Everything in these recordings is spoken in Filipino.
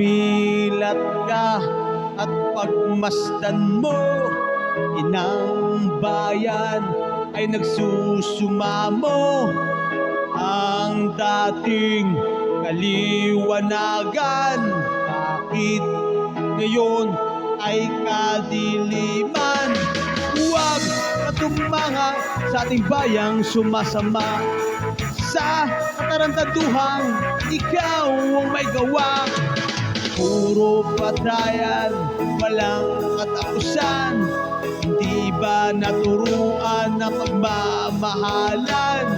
Sumilat ka at pagmasdan mo, inang bayan ay nagsusumamo. Ang dating kaliwanagan, bakit ngayon ay kadiliman? Huwag katumanga sa ating bayang sumasama, sa katarantaduhang ikaw ang may gawa. Puro patayan, walang katapusan. Hindi ba naturuan na pagmamahalan?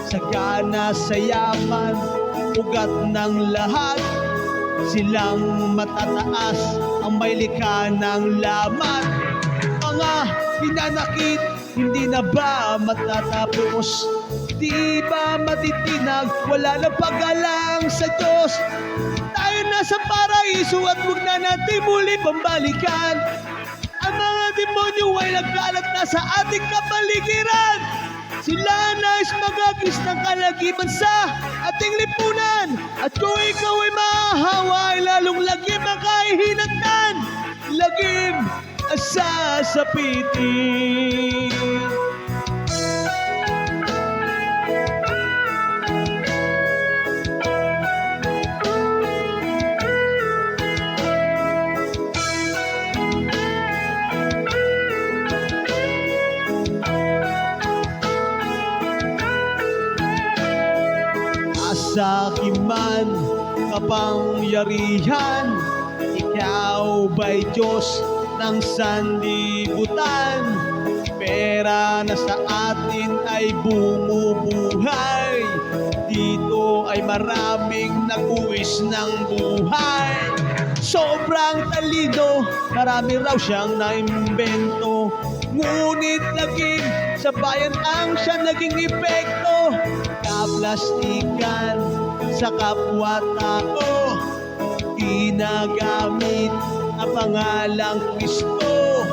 Sagana sa yaman, ugat ng lahat. Silang matataas, ang may likha ng laman. Mga hinanakit, hindi na ba matatapos? Di ba matitinag, wala na pag-alang sa Diyos? Tayo na sa paraiso at huwag na natin muli pambalikan. Ang mga demonyo ay nagkalat na sa ating kapaligiran. Sila nais magagis ng kalagiman sa ating lipunan. At kung ikaw ay mahahawa, ay lalong lagim ang kahihinatnan. Lagim ang sasapitin. Sa kiman kapangyarihan, ikaw ba'y Diyos ng sanlibutan? Pera na sa atin ay bumubuhay, dito ay maraming nag-uwis ng buhay. Sobrang talino, marami raw siyang naimbento, ngunit naging sa bayan ang siya naging epekto. Kaplastikan sa kapwa-tao, ginagamit ang pangalang Kristo.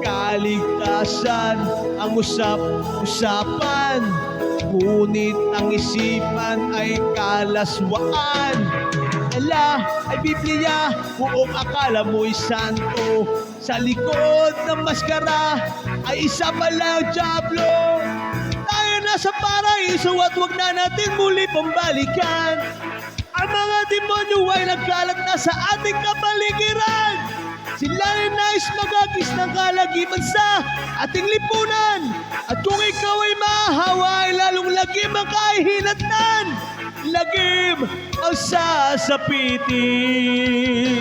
Kaligtasan ang usap-usapan, ngunit ang isipan ay kalaswaan. Ala ay Biblia, buong akala mo'y santo, sa likod ng maskara ay isa palang dyablo. Tayo na sa paraiso at huwag na natin muli pambalikan. Ang mga demonyo ay nagkalat na sa ating kapaligiran. Sila ay nais magagis ng kalagiman sa ating lipunan. At kung ikaw ay mahahawa, ay lalong lagim ang kahihinatnan. Lagim ang sasapitin.